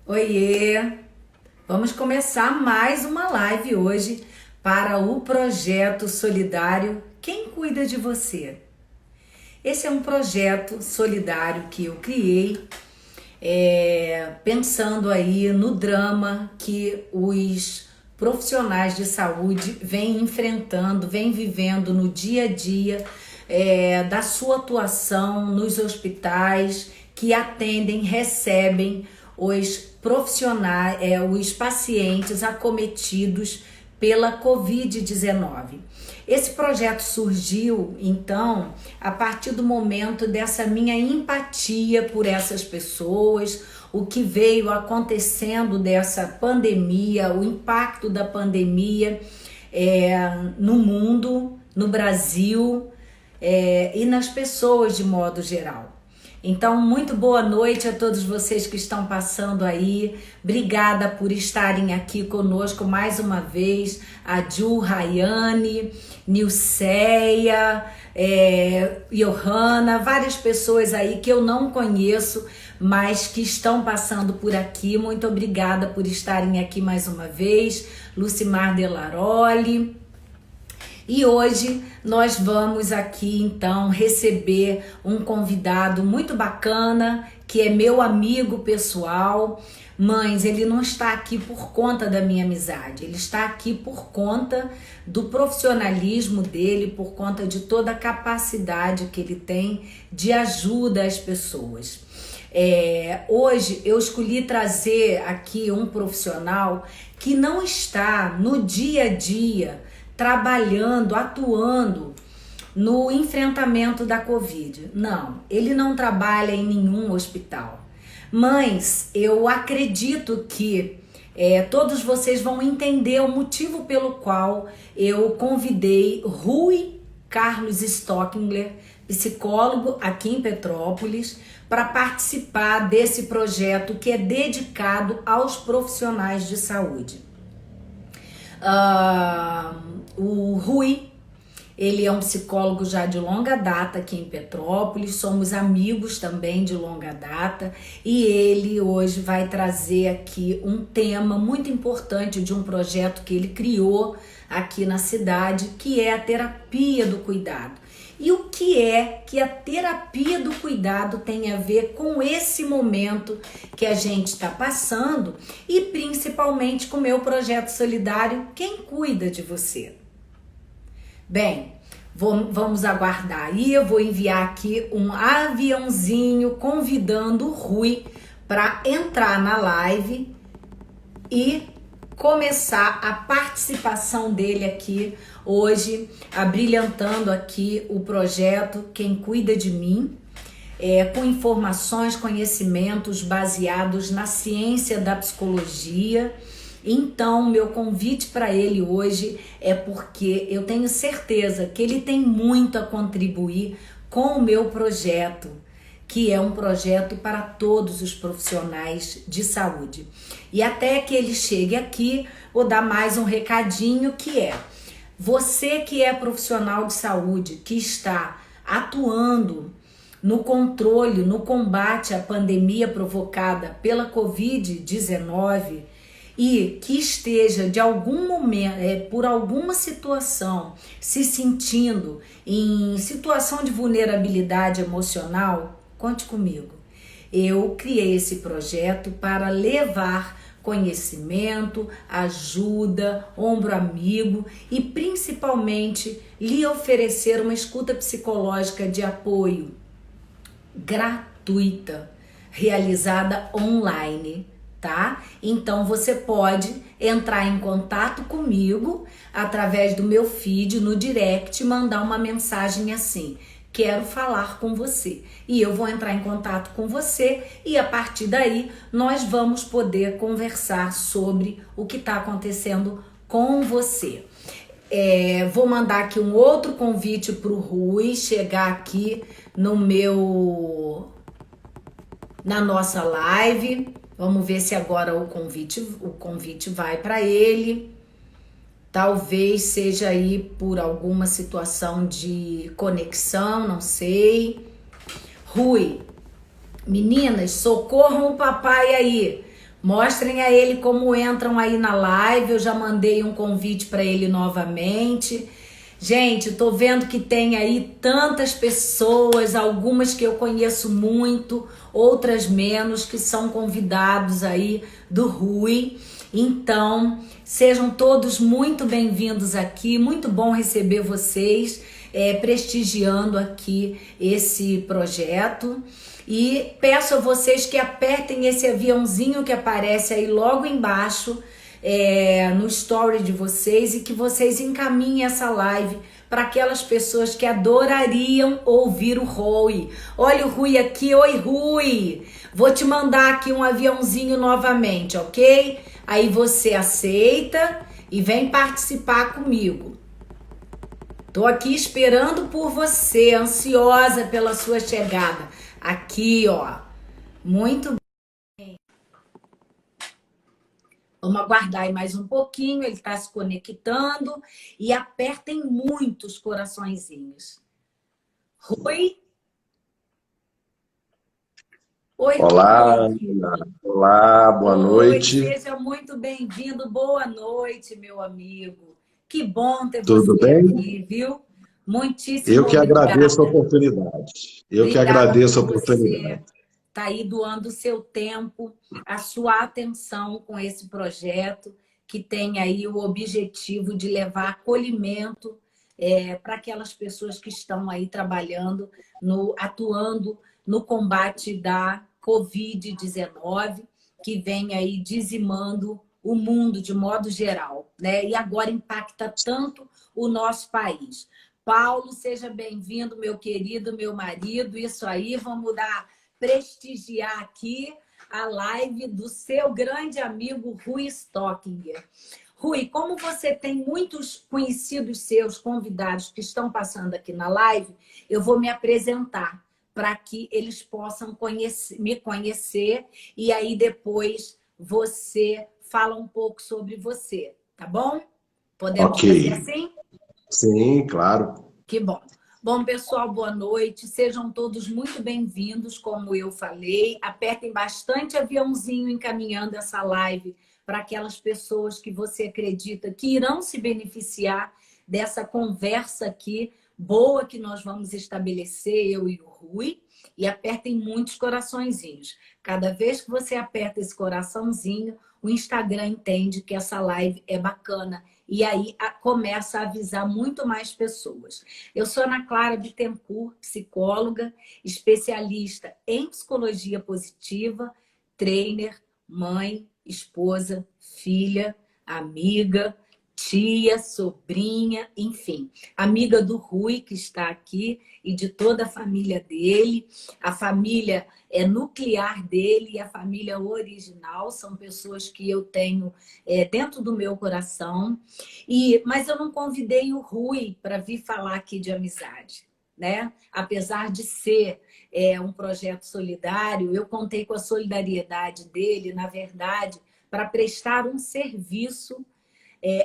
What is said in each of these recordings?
Oiê! Vamos começar mais uma live hoje para o projeto solidário Quem Cuida de Você. Esse é um projeto solidário que eu criei pensando aí no drama que os profissionais de saúde vêm enfrentando, vêm vivendo no dia a dia da sua atuação nos hospitais que atendem, recebem os profissionais, os pacientes acometidos pela Covid-19. Esse projeto surgiu, então, a partir do momento dessa minha empatia por essas pessoas, o que veio acontecendo dessa pandemia, o impacto da pandemia no mundo, no Brasil e nas pessoas de modo geral. Então, muito boa noite a todos vocês que estão passando aí. Obrigada por estarem aqui conosco mais uma vez. A Ju, Rayane, Nilceia, Johanna, várias pessoas aí que eu não conheço, mas que estão passando por aqui. Muito obrigada por estarem aqui mais uma vez. Lucimar Delaroli. E hoje nós vamos aqui então receber um convidado muito bacana, que é meu amigo pessoal. Mas ele não está aqui por conta da minha amizade, ele está aqui por conta do profissionalismo dele, por conta de toda a capacidade que ele tem de ajuda às pessoas. Hoje eu escolhi trazer aqui um profissional que não está no dia a dia trabalhando, atuando no enfrentamento da Covid. Não, ele não trabalha em nenhum hospital. Mas eu acredito que todos vocês vão entender o motivo pelo qual eu convidei Rui Carlos Stockingler, psicólogo aqui em Petrópolis, para participar desse projeto que é dedicado aos profissionais de saúde. O Rui, ele é um psicólogo já de longa data aqui em Petrópolis, somos amigos também de longa data, e ele hoje vai trazer aqui um tema muito importante de um projeto que ele criou aqui na cidade, que é a terapia do cuidado. E o que é que a terapia do cuidado tem a ver com esse momento que a gente está passando e principalmente com o meu projeto solidário Quem Cuida de Você? Bem, vamos aguardar aí, eu vou enviar aqui um aviãozinho convidando o Rui para entrar na live e começar a participação dele aqui hoje, abrilhantando aqui o projeto Quem Cuida de Mim, com informações, conhecimentos baseados na ciência da psicologia. Então, meu convite para ele hoje é porque eu tenho certeza que ele tem muito a contribuir com o meu projeto, que é um projeto para todos os profissionais de saúde. E até que ele chegue aqui, vou dar mais um recadinho, que é: você que é profissional de saúde, que está atuando no controle, no combate à pandemia provocada pela Covid-19 e que esteja de algum momento, por alguma situação, se sentindo em situação de vulnerabilidade emocional, conte comigo. Eu criei esse projeto para levar conhecimento, ajuda, ombro amigo e principalmente lhe oferecer uma escuta psicológica de apoio gratuita, realizada online, tá? Então você pode entrar em contato comigo através do meu feed no direct, mandar uma mensagem assim: quero falar com você. E eu vou entrar em contato com você e a partir daí nós vamos poder conversar sobre o que está acontecendo com você. Vou mandar aqui um outro convite para o Rui chegar aqui na nossa live. Vamos ver se agora o convite vai para ele. Talvez seja aí por alguma situação de conexão, não sei. Rui, meninas, socorram o papai aí. Mostrem a ele como entram aí na live. Eu já mandei um convite para ele novamente. Gente, tô vendo que tem aí tantas pessoas, algumas que eu conheço muito, outras menos, que são convidados aí do Rui. Então, sejam todos muito bem-vindos aqui. Muito bom receber vocês, prestigiando aqui esse projeto. E peço a vocês que apertem esse aviãozinho que aparece aí logo embaixo, no story de vocês, e que vocês encaminhem essa live para aquelas pessoas que adorariam ouvir o Rui. Olha o Rui aqui. Oi, Rui! Vou te mandar aqui um aviãozinho novamente, ok? Aí você aceita e vem participar comigo. Tô aqui esperando por você, ansiosa pela sua chegada. Aqui, ó. Muito bem. Vamos aguardar aí mais um pouquinho. Ele está se conectando. E apertem muitos coraçõezinhos. Rui? Oi, Olá, Rui. Ana. Olá, boa Oi, noite. seja muito bem-vindo. Boa noite, meu amigo. Que bom ter Tudo você bem? aqui, viu? Muitíssimo Eu que agradeço a obrigada. oportunidade. Eu que Obrigada agradeço a por oportunidade. você estar aí doando o seu tempo, a sua atenção com esse projeto que tem aí o objetivo de levar acolhimento para aquelas pessoas que estão aí trabalhando, atuando no combate da Covid-19, que vem aí dizimando o mundo de modo geral, né? E agora impacta tanto o nosso país. Paulo, seja bem-vindo, meu querido, meu marido. Isso aí, vamos prestigiar aqui a live do seu grande amigo Rui Stockinger. Rui, como você tem muitos conhecidos seus, convidados que estão passando aqui na live, eu vou me apresentar para que eles possam me conhecer, e aí depois você fala um pouco sobre você, tá bom? Podemos Ok. fazer assim? Sim, claro. Que bom. Bom, pessoal, boa noite. Sejam todos muito bem-vindos, como eu falei. Apertem bastante aviãozinho encaminhando essa live para aquelas pessoas que você acredita que irão se beneficiar dessa conversa aqui boa que nós vamos estabelecer, eu e o Rui. E apertem muitos coraçõezinhos. Cada vez que você aperta esse coraçãozinho, o Instagram entende que essa live é bacana. E aí começa a avisar muito mais pessoas. Eu sou Ana Clara Bittencourt, psicóloga, especialista em psicologia positiva, trainer, mãe, esposa, filha, amiga, tia, sobrinha, enfim. Amiga do Rui, que está aqui, e de toda a família dele. A família nuclear dele e a família original são pessoas que eu tenho dentro do meu coração. Mas eu não convidei o Rui para vir falar aqui de amizade, né? Apesar de ser um projeto solidário, eu contei com a solidariedade dele, na verdade, para prestar um serviço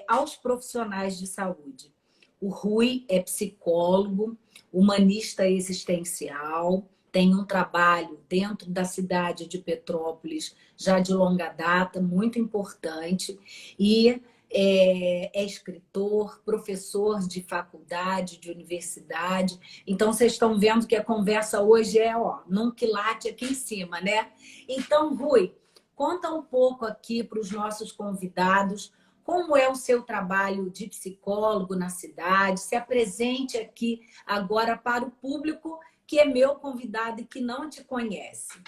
aos profissionais de saúde. O Rui é psicólogo, humanista existencial, tem um trabalho dentro da cidade de Petrópolis já de longa data, muito importante, e é escritor, professor de faculdade, de universidade. Então, vocês estão vendo que a conversa hoje num quilate aqui em cima, né? Então, Rui, conta um pouco aqui para os nossos convidados como é o seu trabalho de psicólogo na cidade. Se apresente aqui agora para o público que é meu convidado e que não te conhece.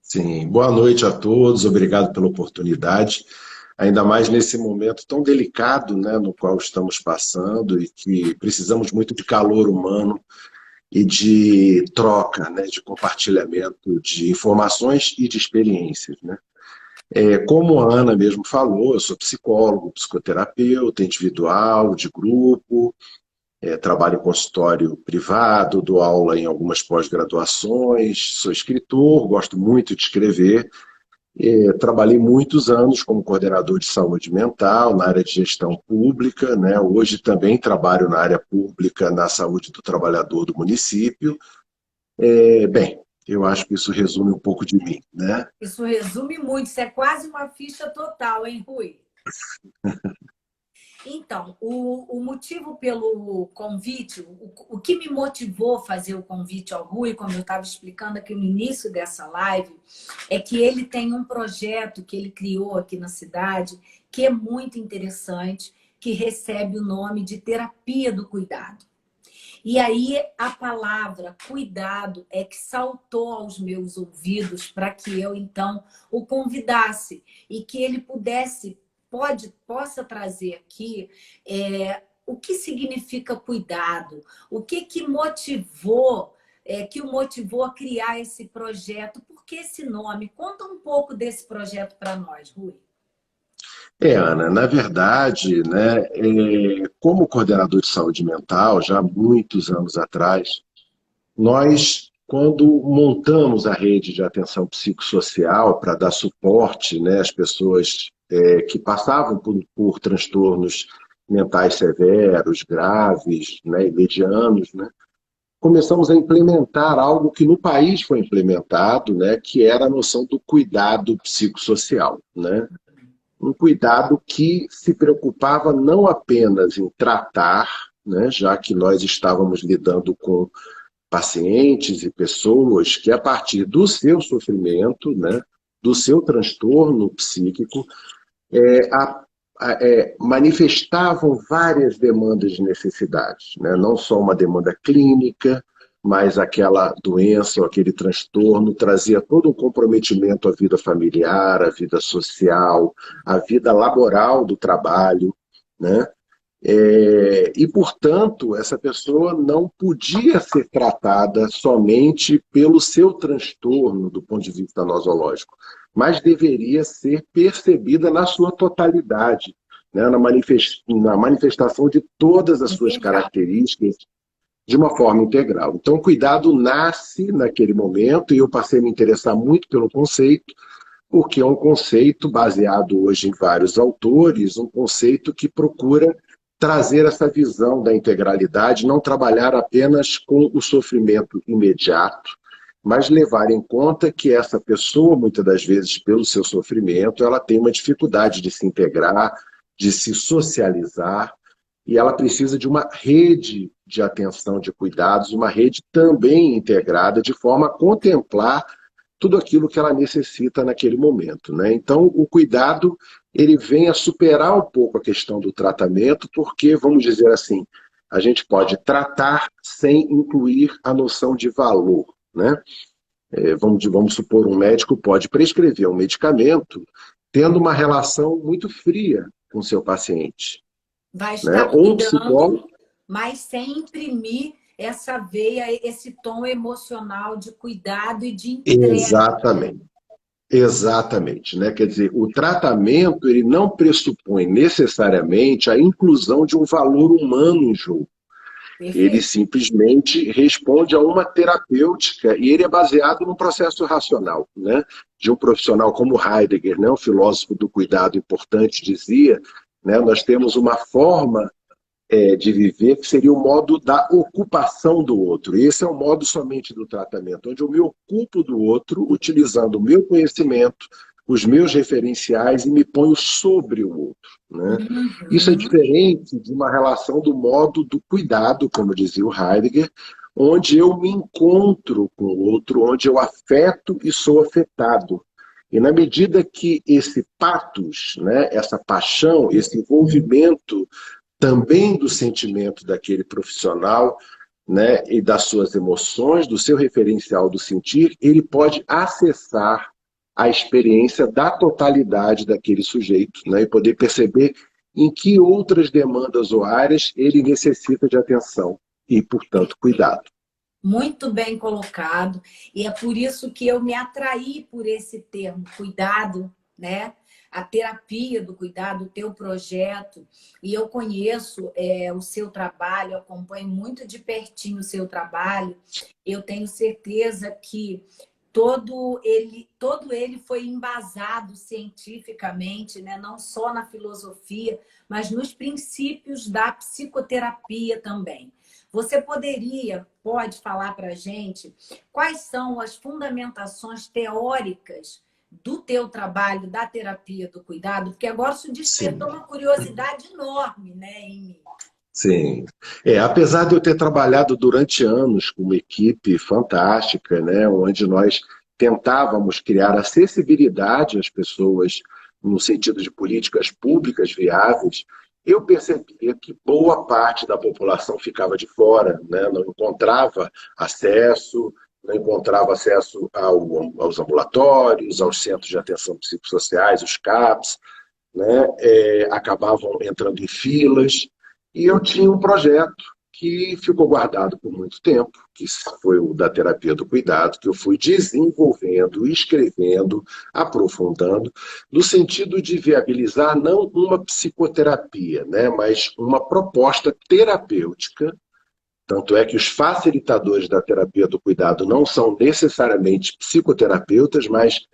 Sim, boa noite a todos. Obrigado pela oportunidade. Ainda mais nesse momento tão delicado, né, no qual estamos passando e que precisamos muito de calor humano e de troca, né, de compartilhamento de informações e de experiências, né? Como a Ana mesmo falou, eu sou psicólogo, psicoterapeuta individual, de grupo, trabalho em consultório privado, dou aula em algumas pós-graduações, sou escritor, gosto muito de escrever. Trabalhei muitos anos como coordenador de saúde mental na área de gestão pública, né? Hoje também trabalho na área pública, na saúde do trabalhador do município. Bem, Eu acho que isso resume um pouco de mim, né? Isso resume muito, isso é quase uma ficha total, hein, Rui? Então, o motivo pelo convite, o que me motivou a fazer o convite ao Rui, como eu estava explicando aqui no início dessa live, é que ele tem um projeto que ele criou aqui na cidade, que é muito interessante, que recebe o nome de Terapia do Cuidado. E aí a palavra cuidado é que saltou aos meus ouvidos para que eu então o convidasse e que ele possa trazer aqui o que significa cuidado, o que motivou que o motivou a criar esse projeto, por que esse nome? Conta um pouco desse projeto para nós, Rui. Ana, na verdade, né, como coordenador de saúde mental, já há muitos anos atrás, nós, quando montamos a rede de atenção psicossocial para dar suporte, né, às pessoas que passavam por transtornos mentais severos, graves, né, e medianos, né, começamos a implementar algo que no país foi implementado, né, que era a noção do cuidado psicossocial, né? Um cuidado que se preocupava não apenas em tratar, né, já que nós estávamos lidando com pacientes e pessoas que, a partir do seu sofrimento, né, do seu transtorno psíquico, é, a, manifestavam várias demandas de necessidades, né? Não só uma demanda clínica, mas aquela doença ou aquele transtorno trazia todo um comprometimento à vida familiar, à vida social, à vida laboral do trabalho, né? E, portanto, essa pessoa não podia ser tratada somente pelo seu transtorno do ponto de vista nosológico, mas deveria ser percebida na sua totalidade, né? Na manifestação de todas as suas Integral. características de uma forma integral. Então, o cuidado nasce naquele momento e eu passei a me interessar muito pelo conceito, porque é um conceito baseado hoje em vários autores, um conceito que procura trazer essa visão da integralidade, não trabalhar apenas com o sofrimento imediato, mas levar em conta que essa pessoa, muitas das vezes, pelo seu sofrimento, ela tem uma dificuldade de se integrar, de se socializar, e ela precisa de uma rede de atenção, de cuidados, uma rede também integrada, de forma a contemplar tudo aquilo que ela necessita naquele momento, né? Então, o cuidado ele vem a superar um pouco a questão do tratamento, porque, vamos dizer assim, a gente pode tratar sem incluir a noção de valor, né? Vamos supor, um médico pode prescrever um medicamento tendo uma relação muito fria com o seu paciente, Vai né? estar Ou um cuidando, psicólogo, mas sem imprimir essa veia, esse tom emocional de cuidado e de entrega. exatamente. Exatamente, né? Quer dizer, o tratamento ele não pressupõe necessariamente a inclusão de um valor humano em jogo. Ele Perfeito. simplesmente responde a uma terapêutica e ele é baseado num processo racional, né? De um profissional como Heidegger, né? Um filósofo do cuidado importante, dizia, né? Nós temos uma forma de viver, que seria o modo da ocupação do outro. E esse é o modo somente do tratamento, onde eu me ocupo do outro, utilizando o meu conhecimento, os meus referenciais e me ponho sobre o outro, né? Isso é Uhum. diferente de uma relação do modo do cuidado, como dizia o Heidegger, onde eu me encontro com o outro, onde eu afeto e sou afetado. E na medida que esse patos, né, essa paixão, esse envolvimento também do sentimento daquele profissional, né, e das suas emoções, do seu referencial do sentir, ele pode acessar a experiência da totalidade daquele sujeito, né, e poder perceber em que outras demandas ou áreas ele necessita de atenção e, portanto, cuidado. Muito bem colocado. E é por isso que eu me atraí por esse termo, cuidado, né? A terapia do cuidado, o teu projeto. E eu conheço o seu trabalho, acompanho muito de pertinho o seu trabalho. Eu tenho certeza que todo ele foi embasado cientificamente, né? Não só na filosofia, mas nos princípios da psicoterapia também. Você pode falar para a gente quais são as fundamentações teóricas do teu trabalho da terapia do cuidado? Porque agora isso despertou Sim. uma curiosidade enorme, né, em mim. Sim. Apesar de eu ter trabalhado durante anos com uma equipe fantástica, né, onde nós tentávamos criar acessibilidade às pessoas no sentido de políticas públicas viáveis, eu percebia que boa parte da população ficava de fora, né, não encontrava acesso aos ambulatórios, aos centros de atenção psicossociais, os CAPs, né, acabavam entrando em filas. E eu tinha um projeto que ficou guardado por muito tempo, que foi o da terapia do cuidado, que eu fui desenvolvendo, escrevendo, aprofundando, no sentido de viabilizar não uma psicoterapia, né, mas uma proposta terapêutica. Tanto é que os facilitadores da terapia do cuidado não são necessariamente psicoterapeutas, mas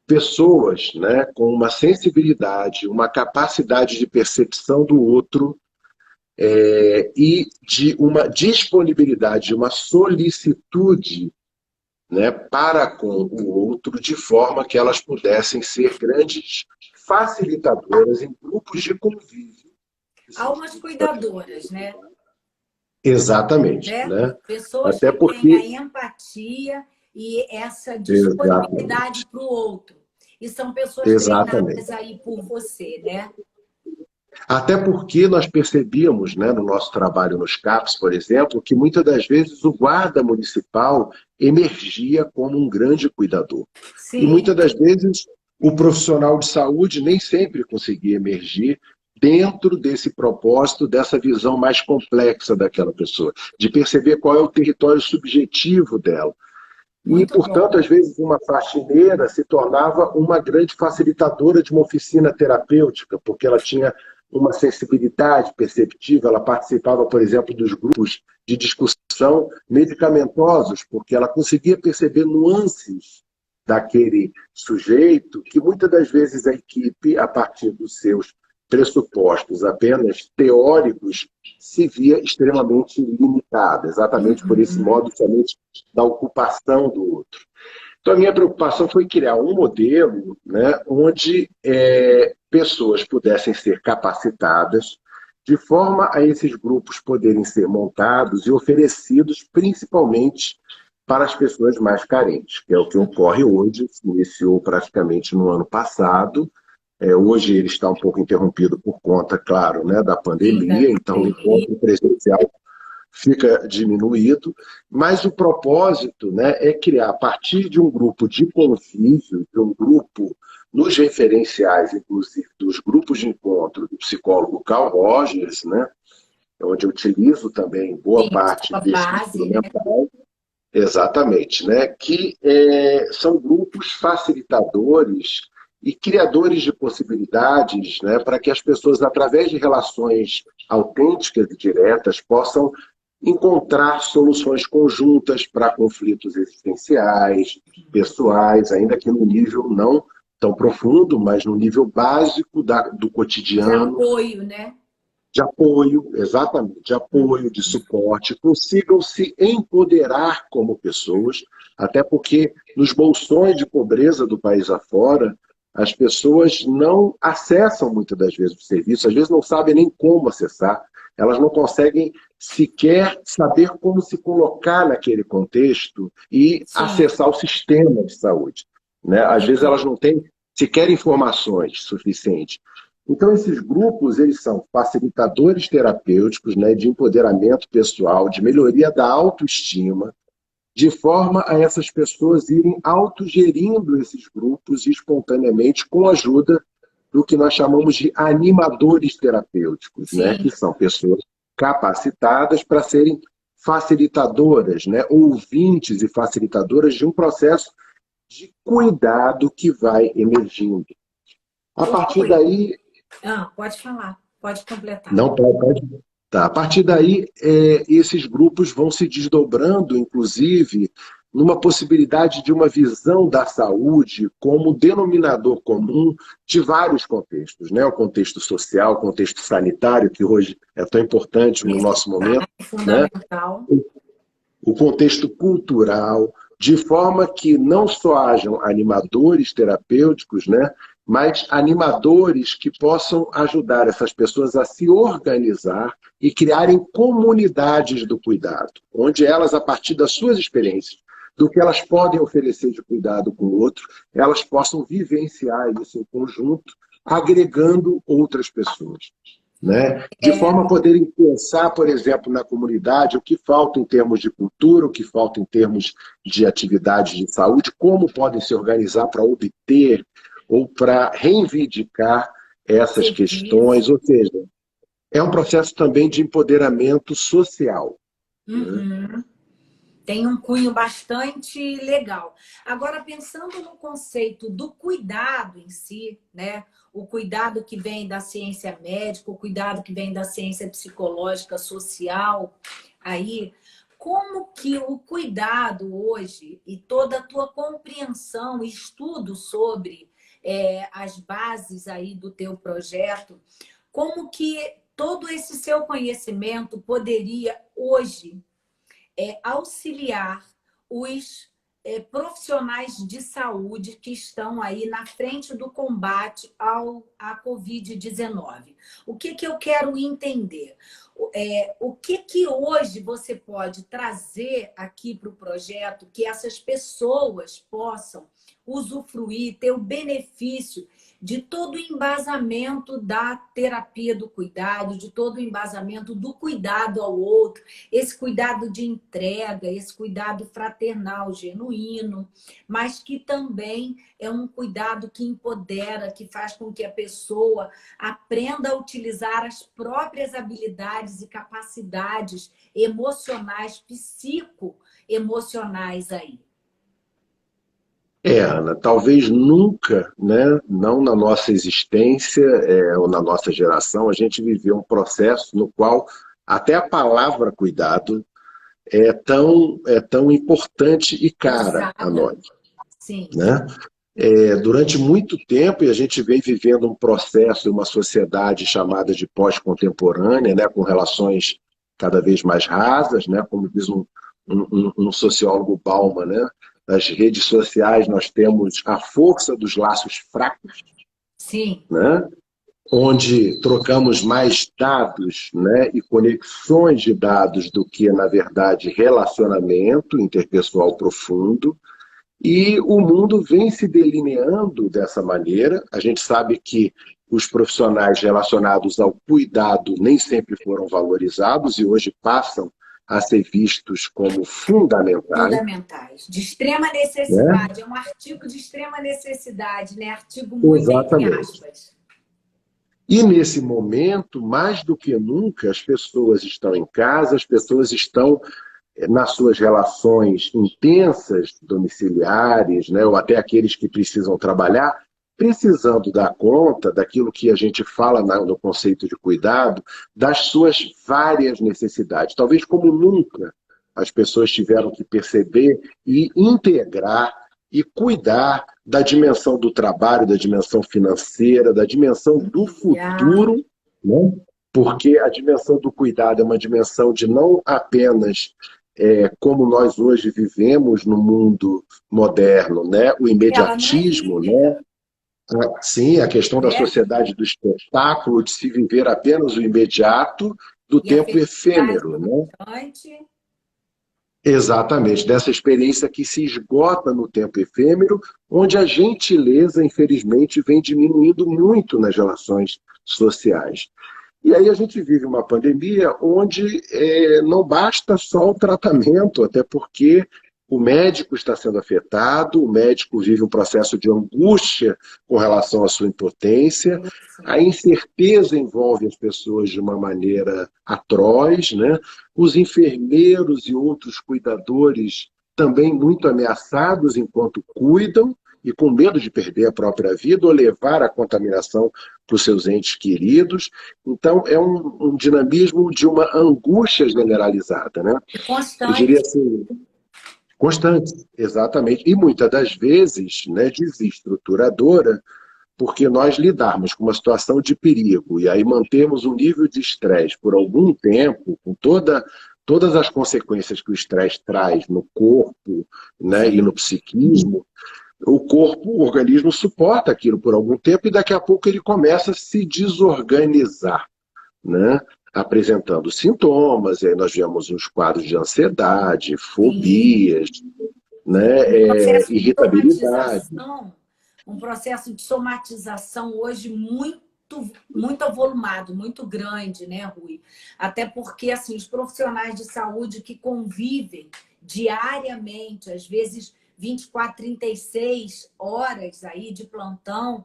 pessoas, né, com uma sensibilidade, uma capacidade de percepção do outro, e de uma disponibilidade, uma solicitude, né, para com o outro, de forma que elas pudessem ser grandes facilitadoras em grupos de convívio. Almas cuidadoras, né? Exatamente, Né? né? Pessoas Até que têm a porque, empatia e essa disponibilidade exatamente, para o outro. E são pessoas treinadas exatamente. aí por você, né? Até porque nós percebíamos, né, no nosso trabalho nos CAPs, por exemplo, que muitas das vezes o guarda municipal emergia como um grande cuidador. E Sim, muitas das vezes o profissional de saúde nem sempre conseguia emergir dentro desse propósito, dessa visão mais complexa daquela pessoa, de perceber qual é o território subjetivo dela. E, muito portanto, bom. às vezes uma faxineira se tornava uma grande facilitadora de uma oficina terapêutica, porque ela tinha uma sensibilidade perceptiva, ela participava, por exemplo, dos grupos de discussão medicamentosos, porque ela conseguia perceber nuances daquele sujeito que muitas das vezes a equipe, a partir dos seus pressupostos apenas teóricos, se via extremamente limitada, exatamente por esse Uhum. modo somente da ocupação do outro. Então, a minha preocupação foi criar um modelo, né, onde pessoas pudessem ser capacitadas, de forma a esses grupos poderem ser montados e oferecidos principalmente para as pessoas mais carentes, que é o que ocorre hoje, se iniciou praticamente no ano passado. Hoje ele está um pouco interrompido por conta, claro, né, da Sim, da pandemia, então o pandemia. encontro presencial fica diminuído, mas o propósito, né, é criar, a partir de um grupo de convívio, de um grupo nos referenciais, inclusive, dos grupos de encontro do psicólogo Carl Rogers, né, onde eu utilizo também boa Sim, a parte sua desse base, né? instrumental, exatamente, né, que são grupos facilitadores e criadores de possibilidades, né, para que as pessoas, através de relações autênticas e diretas, possam encontrar soluções conjuntas para conflitos existenciais, pessoais, ainda que no nível não tão profundo, mas no nível básico do De cotidiano, apoio, né? de apoio, exatamente, de apoio, de suporte, consigam se empoderar como pessoas, até porque nos bolsões de pobreza do país afora, as pessoas não acessam muitas das vezes o serviço, às vezes não sabem nem como acessar, elas não conseguem sequer saber como se colocar naquele contexto e Sim, acessar o sistema de saúde, né? Às vezes elas entendo. não têm sequer informações suficientes. Então, esses grupos, eles são facilitadores terapêuticos, né, de empoderamento pessoal, de melhoria da autoestima, de forma a essas pessoas irem autogerindo esses grupos espontaneamente com a ajuda do que nós chamamos de animadores terapêuticos, né, Sim, que são pessoas capacitadas para serem facilitadoras, né, ouvintes e facilitadoras de um processo de cuidado que vai emergindo. A ô partir Rui. daí, Pode falar, pode completar. não pode. Tá. A partir daí, esses grupos vão se desdobrando, inclusive, numa possibilidade de uma visão da saúde como denominador comum de vários contextos, né? O contexto social, o contexto sanitário, que hoje é tão importante no nosso momento, né? Fundamental. O contexto cultural, de forma que não só hajam animadores terapêuticos, né? Mas animadores que possam ajudar essas pessoas a se organizar e criarem comunidades do cuidado, onde elas, a partir das suas experiências, do que elas podem oferecer de cuidado com o outro, elas possam vivenciar isso em conjunto, agregando outras pessoas, né? De forma a poderem pensar, por exemplo, na comunidade, o que falta em termos de cultura, o que falta em termos de atividades de saúde, como podem se organizar para obter ou para reivindicar essas questões, ou seja, é um processo também de empoderamento social. Uhum. Tem um cunho bastante legal. Agora, pensando no conceito do cuidado em si, né? O cuidado que vem da ciência médica, o cuidado que vem da ciência psicológica, social, aí, como que o cuidado hoje e toda a tua compreensão e estudo sobre as bases aí do teu projeto, como que todo esse seu conhecimento poderia hoje auxiliar os profissionais de saúde que estão aí na frente do combate à Covid-19. O que eu quero entender? O que hoje você pode trazer aqui para o projeto que essas pessoas possam usufruir, ter o benefício de todo o embasamento da terapia do cuidado, de todo o embasamento do cuidado ao outro, esse cuidado de entrega, esse cuidado fraternal, genuíno, mas que também é um cuidado que empodera, que faz com que a pessoa aprenda a utilizar as próprias habilidades e capacidades emocionais, psicoemocionais aí. Ana, talvez nunca, né, não na nossa existência ou na nossa geração, a gente viveu um processo no qual até a palavra cuidado é tão importante e cara a nós. Sim. Né? Durante muito tempo, e a gente vem vivendo um processo, uma sociedade chamada de pós-contemporânea, né, com relações cada vez mais rasas, né, como diz um sociólogo Bauman, né? Nas redes sociais nós temos a força dos laços fracos, sim, né? Onde trocamos mais dados, né, e conexões de dados do que, na verdade, relacionamento interpessoal profundo. E o mundo vem se delineando dessa maneira. A gente sabe que os profissionais relacionados ao cuidado nem sempre foram valorizados e hoje passam a ser vistos como fundamentais. Fundamentais, de extrema Né? necessidade. É um artigo de extrema necessidade, né? Artigo muito entre Exatamente. aspas. E nesse momento, mais do que nunca, as pessoas estão em casa, as pessoas estão nas suas relações intensas, domiciliares, né, ou até aqueles que precisam trabalhar, precisando dar conta daquilo que a gente fala no conceito de cuidado, das suas várias necessidades. Talvez como nunca as pessoas tiveram que perceber e integrar e cuidar da dimensão do trabalho, da dimensão financeira, da dimensão do futuro, né? Porque a dimensão do cuidado é uma dimensão de não apenas como nós hoje vivemos no mundo moderno, né? O imediatismo, né? Sim, a questão da sociedade do espetáculo, de se viver apenas o imediato, do tempo efêmero, né? Exatamente, dessa experiência que se esgota no tempo efêmero, onde a gentileza, infelizmente, vem diminuindo muito nas relações sociais. E aí a gente vive uma pandemia onde não basta só o tratamento, até porque o médico está sendo afetado, o médico vive um processo de angústia com relação à sua impotência, a incerteza envolve as pessoas de uma maneira atroz, né? Os enfermeiros e outros cuidadores também muito ameaçados enquanto cuidam e com medo de perder a própria vida ou levar a contaminação para os seus entes queridos. Então, é um dinamismo de uma angústia generalizada, né? Constante. Eu diria assim, Constante, exatamente. E muitas das vezes, né, desestruturadora, porque nós lidarmos com uma situação de perigo e aí mantemos um nível de estresse por algum tempo, com todas as consequências que o estresse traz no corpo, né, e no Sim. psiquismo, o corpo, o organismo suporta aquilo por algum tempo e daqui a pouco ele começa a se desorganizar, né? Apresentando sintomas, e aí nós vemos uns quadros de ansiedade, Sim. fobias, né? Um processo de Irritabilidade. somatização, um processo de somatização hoje muito avolumado, muito grande, né, Rui? Até porque assim, os profissionais de saúde que convivem diariamente, às vezes 24, 36 horas aí de plantão,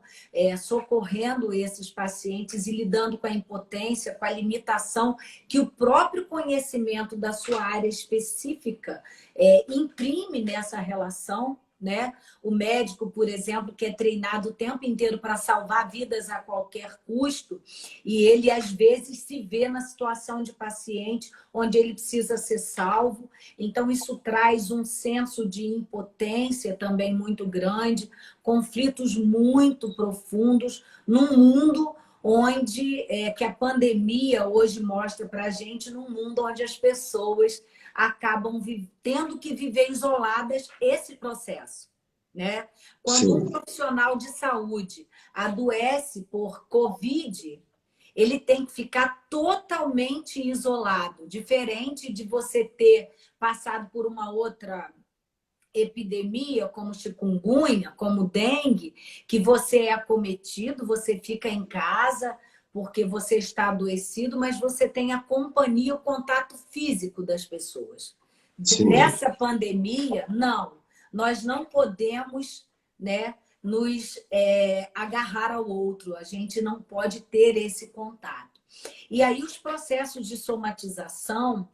socorrendo esses pacientes e lidando com a impotência, com a limitação que o próprio conhecimento da sua área específica imprime nessa relação, né? O médico, por exemplo, que é treinado o tempo inteiro para salvar vidas a qualquer custo, e ele às vezes se vê na situação de paciente onde ele precisa ser salvo. Então isso traz um senso de impotência também muito grande, conflitos muito profundos num mundo onde que a pandemia hoje mostra para a gente, num mundo onde as pessoas acabam tendo que viver isoladas esse processo, né? Quando um Sim, profissional de saúde adoece por Covid, ele tem que ficar totalmente isolado, diferente de você ter passado por uma outra epidemia, como chikungunya, como dengue, que você é acometido, você fica em casa porque você está adoecido, mas você tem a companhia, o contato físico das pessoas. sim. Nessa pandemia, não. Nós não podemos, né, nos agarrar ao outro. A gente não pode ter esse contato. E aí os processos de somatização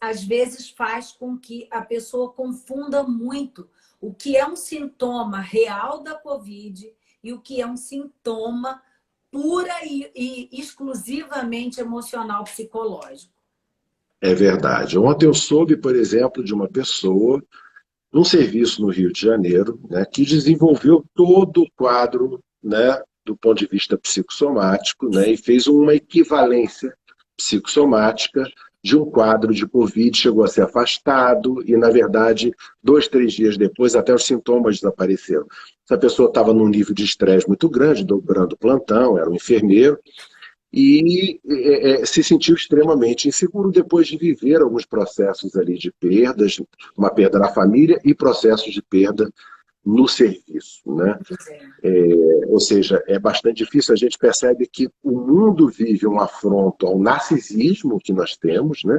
às vezes faz com que a pessoa confunda muito o que é um sintoma real da Covid e o que é um sintoma pura e exclusivamente emocional psicológico. É verdade. Ontem eu soube, por exemplo, de uma pessoa num serviço no Rio de Janeiro, né, que desenvolveu todo o quadro, né, do ponto de vista psicossomático, né, e fez uma equivalência psicossomática de um quadro de Covid, chegou a ser afastado e, na verdade, 2, 3 dias depois, até os sintomas desapareceram. Essa pessoa estava num nível de estresse muito grande, dobrando o plantão, era um enfermeiro, e se sentiu extremamente inseguro depois de viver alguns processos ali de perdas, uma perda na família e processos de perda no serviço, né? Pois é. Ou seja, é bastante difícil, a gente percebe que o mundo vive um afronto ao narcisismo que nós temos, né?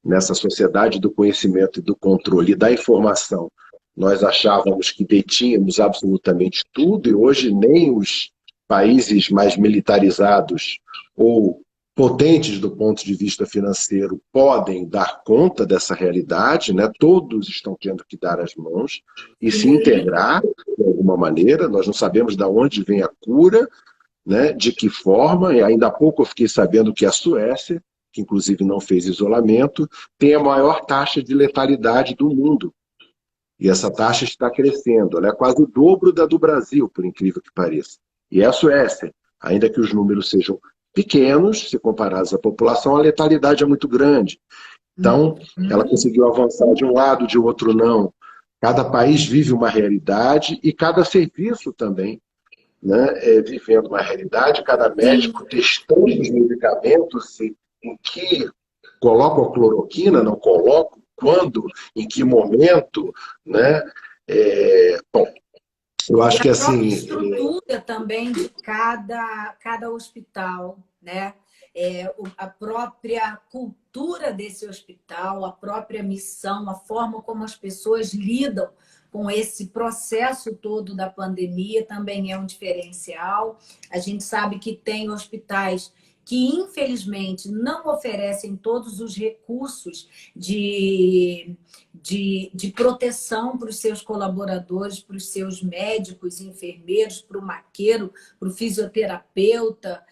Nessa sociedade do conhecimento e do controle da informação. Nós achávamos que detínhamos absolutamente tudo e hoje nem os países mais militarizados ou potentes do ponto de vista financeiro podem dar conta dessa realidade, né? Todos estão tendo que dar as mãos e se Sim, integrar de alguma maneira. Nós não sabemos de onde vem a cura, né? De que forma, e ainda há pouco eu fiquei sabendo que a Suécia, que inclusive não fez isolamento, tem a maior taxa de letalidade do mundo. E essa taxa está crescendo, ela é quase o dobro da do Brasil, por incrível que pareça. E é a Suécia, ainda que os números sejam pequenos, se comparados à população, a letalidade é muito grande. Então, ela uhum. conseguiu avançar de um lado, de outro não. Cada país vive uma realidade e cada serviço também, né, vivendo uma realidade, cada Sim. médico testando os medicamentos, em que coloco a cloroquina, não coloco, quando, em que momento, né? Bom, eu E acho a que própria assim, estrutura também de cada hospital, né? A própria cultura desse hospital, a própria missão, a forma como as pessoas lidam com esse processo todo da pandemia também é um diferencial. A gente sabe que tem hospitais que infelizmente não oferecem todos os recursos de proteção para os seus colaboradores, para os seus médicos, enfermeiros, para o maqueiro, para o fisioterapeuta.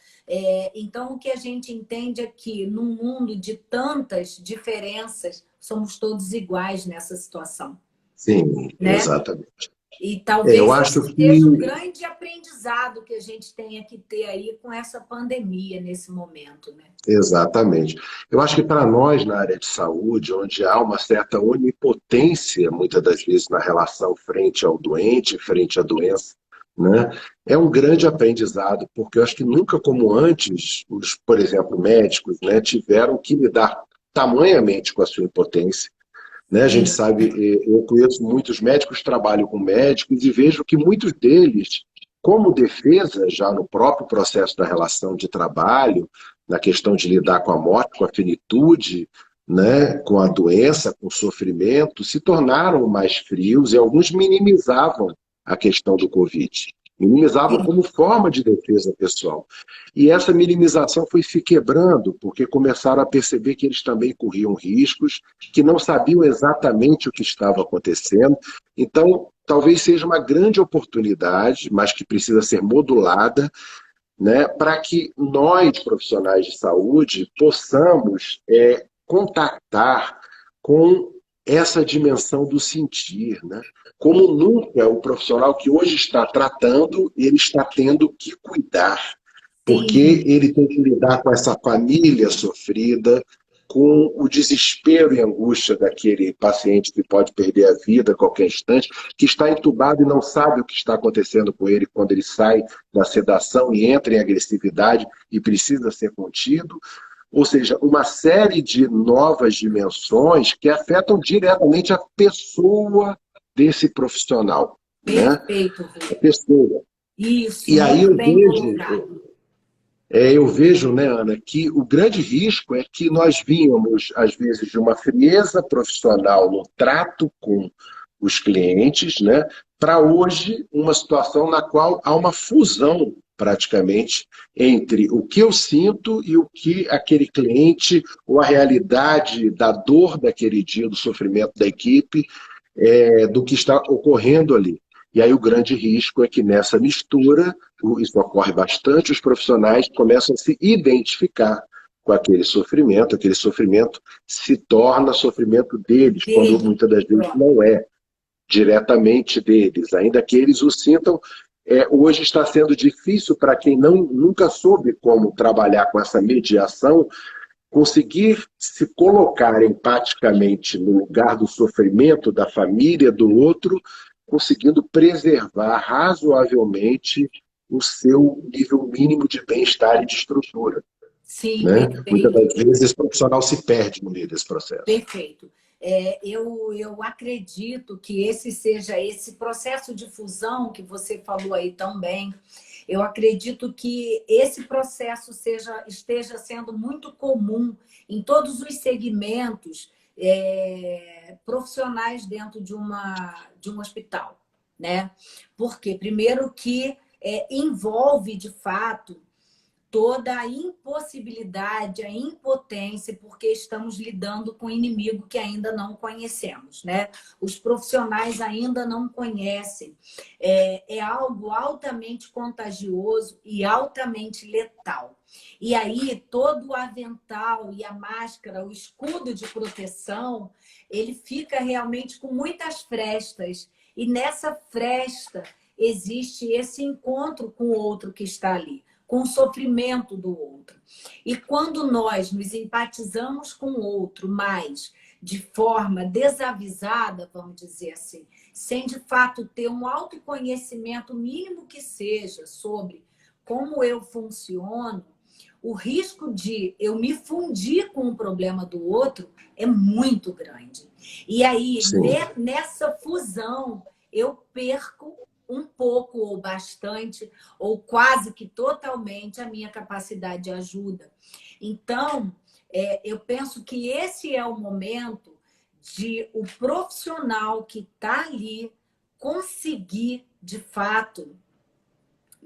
Então, o que a gente entende é que, num mundo de tantas diferenças, somos todos iguais nessa situação, Sim, né? exatamente. E Eu talvez acho esse seja um que grande aprendizado que a gente tenha que ter aí com essa pandemia nesse momento, né? Exatamente. Eu acho que para nós, na área de saúde, onde há uma certa onipotência, muitas das vezes, na relação frente ao doente, frente à doença, né, é um grande aprendizado, porque eu acho que nunca como antes, os, por exemplo, médicos, né, tiveram que lidar tamanhamente com a sua impotência. Né? A gente Sim, sabe, eu conheço muitos médicos, trabalho com médicos e vejo que muitos deles, como defesa, já no próprio processo da relação de trabalho, na questão de lidar com a morte, com a finitude, né, com a doença, com o sofrimento, se tornaram mais frios e alguns minimizavam a questão do Covid. Minimizavam como forma de defesa pessoal. E essa minimização foi se quebrando, porque começaram a perceber que eles também corriam riscos, que não sabiam exatamente o que estava acontecendo. Então, talvez seja uma grande oportunidade, mas que precisa ser modulada, né, para que nós, profissionais de saúde, possamos contactar com essa dimensão do sentir, né? Como nunca o profissional que hoje está tratando, ele está tendo que cuidar, porque sim, ele tem que lidar com essa família sofrida, com o desespero e angústia daquele paciente que pode perder a vida a qualquer instante, que está entubado e não sabe o que está acontecendo com ele quando ele sai da sedação e entra em agressividade e precisa ser contido. Ou seja, uma série de novas dimensões que afetam diretamente a pessoa desse profissional, né? perfeito, A Rui. pessoa. Isso, E aí muito eu bem vejo, colocado. né, Ana, que o grande risco é que nós vínhamos, às vezes, de uma frieza profissional no trato com os clientes, né, para hoje uma situação na qual há uma fusão, praticamente, entre o que eu sinto e o que aquele cliente, ou a realidade da dor daquele dia, do sofrimento da equipe, do que está ocorrendo ali. E aí o grande risco é que nessa mistura, isso ocorre bastante, os profissionais começam a se identificar com aquele sofrimento se torna sofrimento deles, quando Dele, muitas das vezes pronto. não é diretamente deles, ainda que eles o sintam. Hoje está sendo difícil para quem nunca soube como trabalhar com essa mediação, conseguir se colocar empaticamente no lugar do sofrimento da família do outro, conseguindo preservar razoavelmente o seu nível mínimo de bem-estar e de estrutura. Sim, Né? Muitas perfeito. das vezes esse profissional se perde no meio desse processo. Perfeito. Eu acredito que esse seja esse processo de fusão que você falou aí tão bem. Eu acredito que esse processo esteja sendo muito comum em todos os segmentos profissionais dentro de um hospital, né? Porque, primeiro, que envolve, de fato, toda a impossibilidade, a impotência, porque estamos lidando com um inimigo que ainda não conhecemos, né? Os profissionais ainda não conhecem. É algo altamente contagioso e altamente letal. E aí, todo o avental e a máscara, o escudo de proteção, ele fica realmente com muitas frestas. E nessa fresta existe esse encontro com o outro que está ali, com o sofrimento do outro. E quando nós nos empatizamos com o outro, mas de forma desavisada, vamos dizer assim, sem de fato ter um autoconhecimento mínimo que seja sobre como eu funciono, o risco de eu me fundir com o problema do outro é muito grande. E aí, Sim, nessa fusão, eu perco um pouco ou bastante, ou quase que totalmente, a minha capacidade de ajuda. Então, eu penso que esse é o momento de o profissional que está ali conseguir, de fato,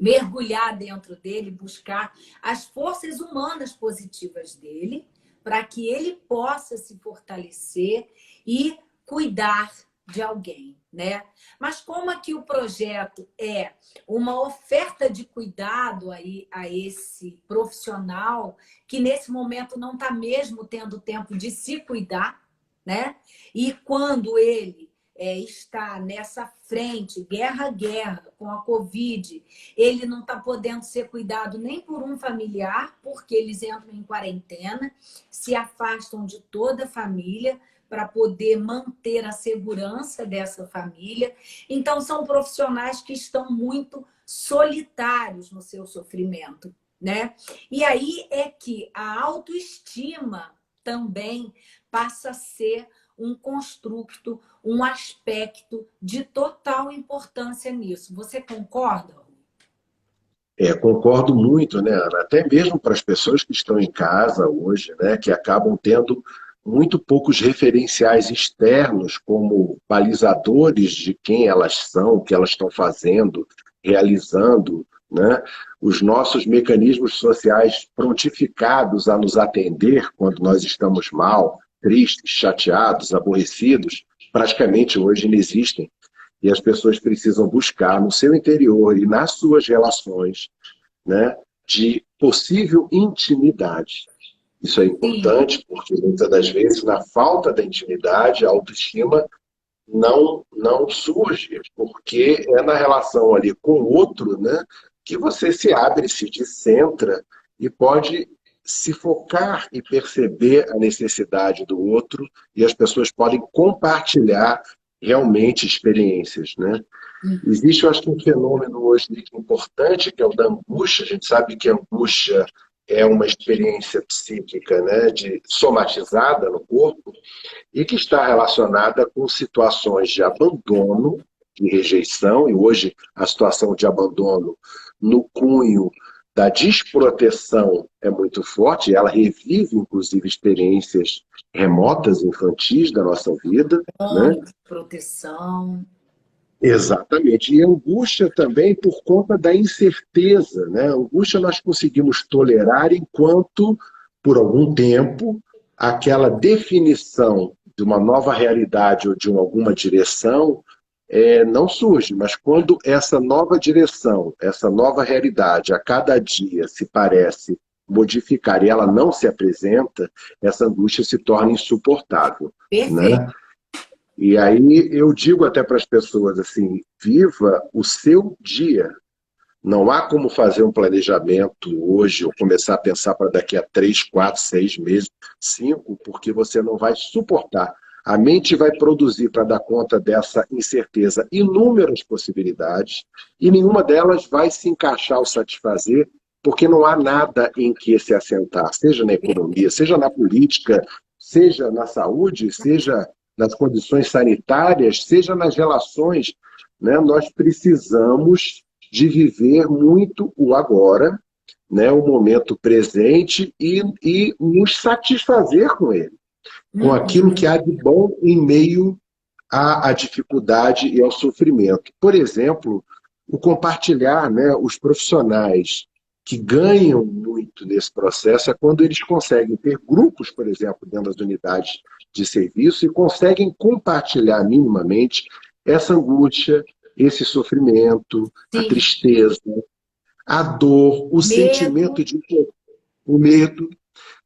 mergulhar dentro dele, buscar as forças humanas positivas dele, para que ele possa se fortalecer e cuidar de alguém, né? Mas como aqui o projeto é uma oferta de cuidado aí a esse profissional que nesse momento não está mesmo tendo tempo de se cuidar, né? E quando ele está nessa frente, guerra a guerra, com a Covid, ele não está podendo ser cuidado nem por um familiar, porque eles entram em quarentena, se afastam de toda a família para poder manter a segurança dessa família. Então, são profissionais que estão muito solitários no seu sofrimento, né? E aí é que a autoestima também passa a ser um construto, um aspecto de total importância nisso. Você concorda? Concordo muito, né, Ana? Até mesmo para as pessoas que estão em casa hoje, né, que acabam tendo muito poucos referenciais externos como balizadores de quem elas são, o que elas estão fazendo, realizando, né? Os nossos mecanismos sociais prontificados a nos atender quando nós estamos mal, tristes, chateados, aborrecidos, praticamente hoje não existem. E as pessoas precisam buscar no seu interior e nas suas relações, né, de possível intimidade. Isso é Sim. importante porque muitas das vezes, na falta da intimidade, a autoestima não surge, porque é na relação ali com o outro, né, que você se abre, se descentra e pode se focar e perceber a necessidade do outro e as pessoas podem compartilhar realmente experiências, né? Existe, eu acho que um fenômeno hoje muito importante, que é o da angústia. A gente sabe que a angústia é uma experiência psíquica, né, somatizada no corpo, e que está relacionada com situações de abandono, de rejeição, e hoje a situação de abandono no cunho da desproteção é muito forte, e ela revive, inclusive, experiências remotas, infantis da nossa vida, né? Fome, proteção. Exatamente. E angústia também por conta da incerteza, né? Angústia nós conseguimos tolerar enquanto, por algum tempo, aquela definição de uma nova realidade ou de alguma direção não surge. Mas quando essa nova direção, essa nova realidade, a cada dia se parece modificar e ela não se apresenta, essa angústia se torna insuportável, Perfeito. né? E aí eu digo até para as pessoas assim, viva o seu dia. Não há como fazer um planejamento hoje ou começar a pensar para daqui a 3, 4, 6 meses, 5, porque você não vai suportar. A mente vai produzir para dar conta dessa incerteza inúmeras possibilidades e nenhuma delas vai se encaixar ou satisfazer, porque não há nada em que se assentar, seja na economia, seja na política, seja na saúde, seja nas condições sanitárias, seja nas relações, né? Nós precisamos de viver muito o agora, né? O momento presente e nos satisfazer com ele, com aquilo que há de bom em meio à dificuldade e ao sofrimento. Por exemplo, o compartilhar, né? Os profissionais que ganham muito nesse processo é quando eles conseguem ter grupos, por exemplo, dentro das unidades de serviço e conseguem compartilhar minimamente essa angústia, esse sofrimento, a Sim. tristeza, a dor, Medo. o medo,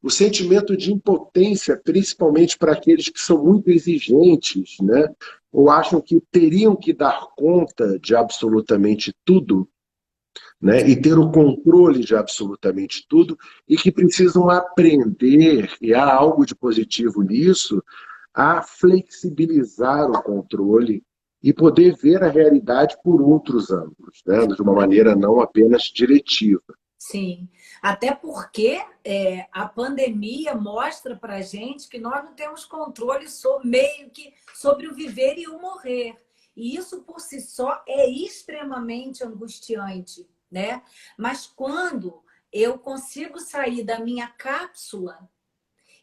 o sentimento de impotência, principalmente para aqueles que são muito exigentes, né? Ou acham que teriam que dar conta de absolutamente tudo, né? E ter o controle de absolutamente tudo, e que precisam aprender, e há algo de positivo nisso, a flexibilizar o controle e poder ver a realidade por outros ângulos, né? De uma maneira não apenas diretiva. Sim, até porque a pandemia mostra para a gente que nós não temos controle meio que sobre o viver e o morrer. E isso por si só é extremamente angustiante, né? Mas quando eu consigo sair da minha cápsula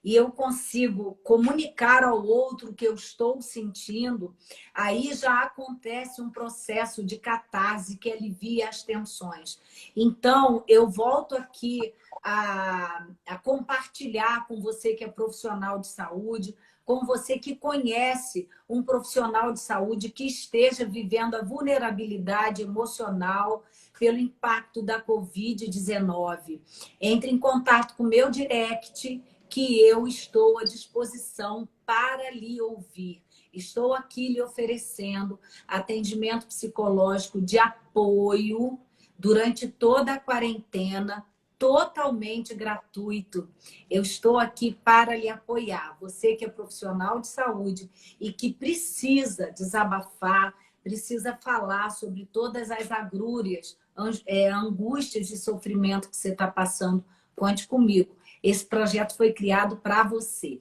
e eu consigo comunicar ao outro o que eu estou sentindo, aí já acontece um processo de catarse que alivia as tensões. Então, eu volto aqui a compartilhar com você que é profissional de saúde, com você que conhece um profissional de saúde que esteja vivendo a vulnerabilidade emocional pelo impacto da Covid-19. Entre em contato com o meu direct, que eu estou à disposição para lhe ouvir. Estou aqui lhe oferecendo atendimento psicológico de apoio durante toda a quarentena, totalmente gratuito. Eu estou aqui para lhe apoiar. Você que é profissional de saúde e que precisa desabafar, precisa falar sobre todas as agrúrias, angústias e sofrimento que você está passando, conte comigo. Esse projeto foi criado para você.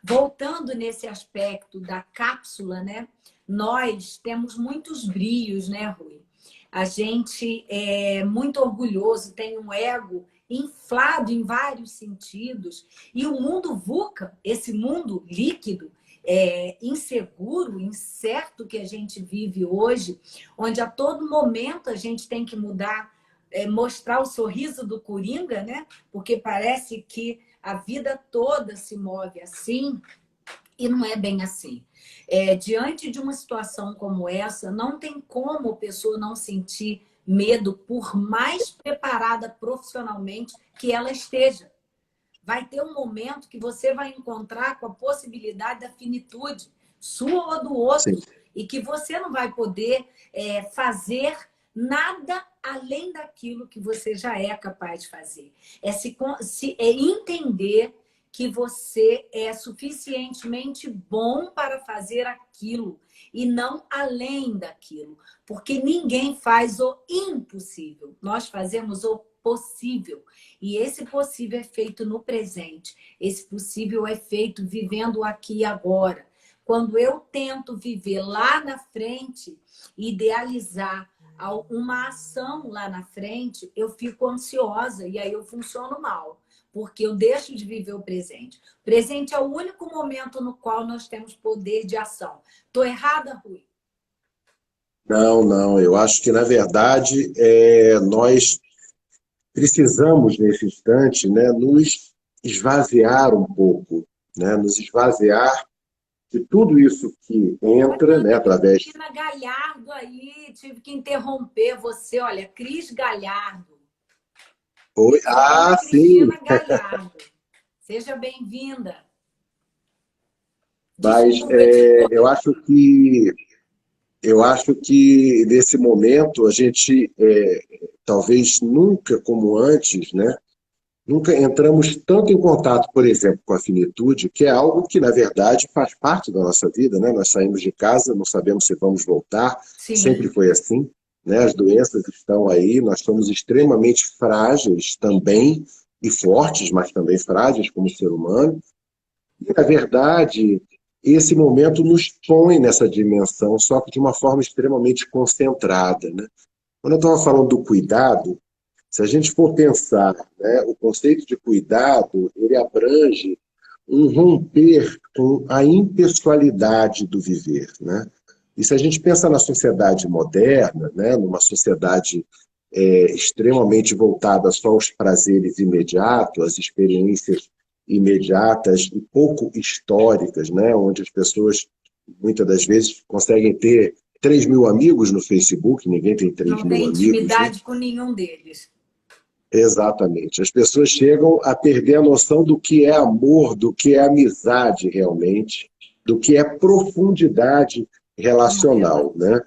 Voltando nesse aspecto da cápsula, né? Nós temos muitos brios, né, Rui? A gente é muito orgulhoso, tem um ego inflado em vários sentidos. E o mundo VUCA, esse mundo líquido, inseguro, incerto que a gente vive hoje, onde a todo momento a gente tem que mudar, mostrar o sorriso do Coringa, né? Porque parece que a vida toda se move assim, e não é bem assim. Diante de uma situação como essa, não tem como a pessoa não sentir medo, por mais preparada profissionalmente que ela esteja. Vai ter um momento que você vai encontrar com a possibilidade da finitude, sua ou do outro, Sim. e que você não vai poder fazer nada além daquilo que você já é capaz de fazer. É entender que você é suficientemente bom para fazer aquilo e não além daquilo, porque ninguém faz o impossível, nós fazemos o possível. E esse possível é feito no presente. Esse possível é feito vivendo aqui e agora. Quando eu tento viver lá na frente, idealizar uma ação lá na frente, eu fico ansiosa e aí eu funciono mal, porque eu deixo de viver o presente. O presente é o único momento no qual nós temos poder de ação. Estou errada, Rui? Não, não. Eu acho que, na verdade, nós precisamos, nesse instante, né, nos esvaziar um pouco, né, nos esvaziar de tudo isso que entra, Olha, né, tem através. Cristina Galhardo aí, tive que interromper você. Olha, Cris Galhardo. Oi, Professora sim, Cristina Galhardo. Seja bem-vinda. mas Desculpa te eu acho que nesse momento a gente talvez nunca como antes, né? Nunca entramos tanto em contato, por exemplo, com a finitude, que é algo que, na verdade, faz parte da nossa vida, né? Nós saímos de casa, não sabemos se vamos voltar, sempre Sim, foi assim, né? As doenças estão aí, nós somos extremamente frágeis também, e fortes, mas também frágeis como ser humano. E, na verdade, esse momento nos põe nessa dimensão, só que de uma forma extremamente concentrada, né? Quando eu estava falando do cuidado, se a gente for pensar, né, o conceito de cuidado, ele abrange um romper com a impessoalidade do viver, né? E se a gente pensa na sociedade moderna, né, numa sociedade extremamente voltada só aos prazeres imediatos, às experiências imediatas e pouco históricas, né, onde as pessoas muitas das vezes conseguem ter 3.000 amigos no Facebook, ninguém tem três não mil tem amigos, né? intimidade com nenhum deles. Exatamente. As pessoas chegam a perder a noção do que é amor, do que é amizade realmente, do que é profundidade Uma relação. relacional, né?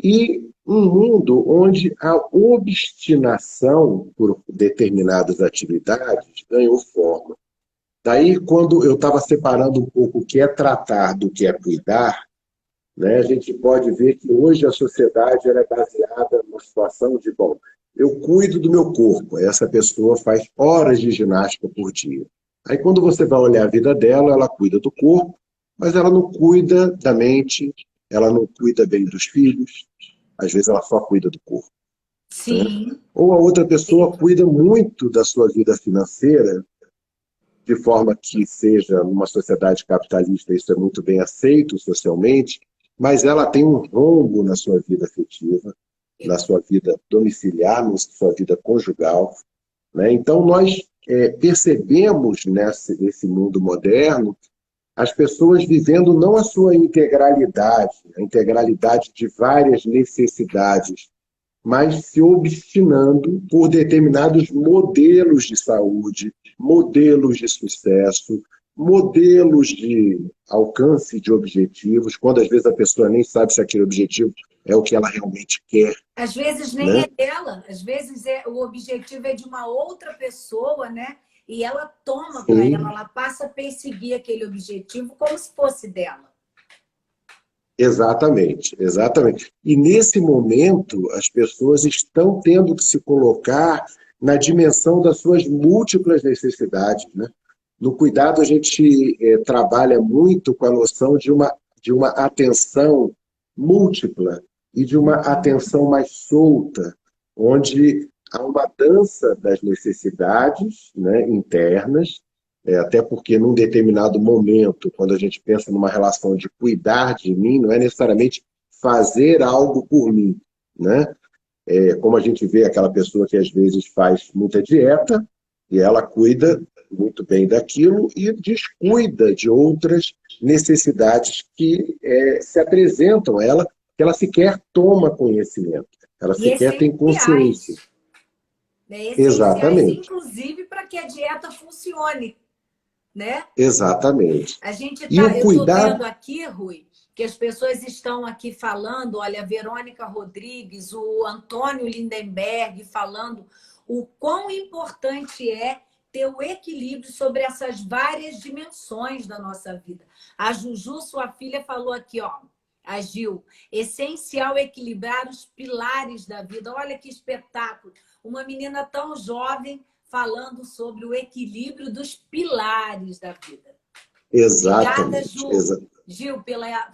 E um mundo onde a obstinação por determinadas atividades ganhou forma. Daí, quando eu estava separando um pouco o que é tratar do que é cuidar, né, a gente pode ver que hoje a sociedade ela é baseada numa situação de, bom, eu cuido do meu corpo, essa pessoa faz horas de ginástica por dia. Aí quando você vai olhar a vida dela, ela cuida do corpo, mas ela não cuida da mente, ela não cuida bem dos filhos, às vezes ela só cuida do corpo, né? Sim, Ou a outra pessoa cuida muito da sua vida financeira, de forma que seja numa sociedade capitalista, isso é muito bem aceito socialmente, mas ela tem um rombo na sua vida afetiva, na sua vida domiciliar, na sua vida conjugal, né? Então, nós percebemos nesse mundo moderno as pessoas vivendo não a sua integralidade, a integralidade de várias necessidades, mas se obstinando por determinados modelos de saúde, modelos de sucesso, modelos de alcance de objetivos, quando às vezes a pessoa nem sabe se aquele objetivo é o que ela realmente quer, Às vezes nem né? é dela, às vezes o objetivo é de uma outra pessoa, né? E ela toma para Sim, ela passa a perseguir aquele objetivo como se fosse dela. exatamente, exatamente. E nesse momento, as pessoas estão tendo que se colocar na dimensão das suas múltiplas necessidades, né? No cuidado, a gente trabalha muito com a noção de uma atenção múltipla e de uma atenção mais solta, onde há uma dança das necessidades, né, internas, até porque num determinado momento, quando a gente pensa numa relação de cuidar de mim, não é necessariamente fazer algo por mim, né? Como a gente vê aquela pessoa que às vezes faz muita dieta e ela cuida muito bem daquilo e descuida de outras necessidades que se apresentam a ela, que ela sequer toma conhecimento, ela E sequer tem consciência. essenciais, né? Essenciais, Exatamente, inclusive, para que a dieta funcione, né? exatamente. A gente E tá, o eu estou vendo cuidado, aqui, Rui, que as pessoas estão aqui falando, olha, a Verônica Rodrigues, o Antônio Lindenberg falando o quão importante é ter o equilíbrio sobre essas várias dimensões da nossa vida. A Juju, sua filha, falou aqui, ó, a Gil, essencial equilibrar os pilares da vida. Olha que espetáculo! Uma menina tão jovem falando sobre o equilíbrio dos pilares da vida. Obrigada, exatamente, Ju. Gil,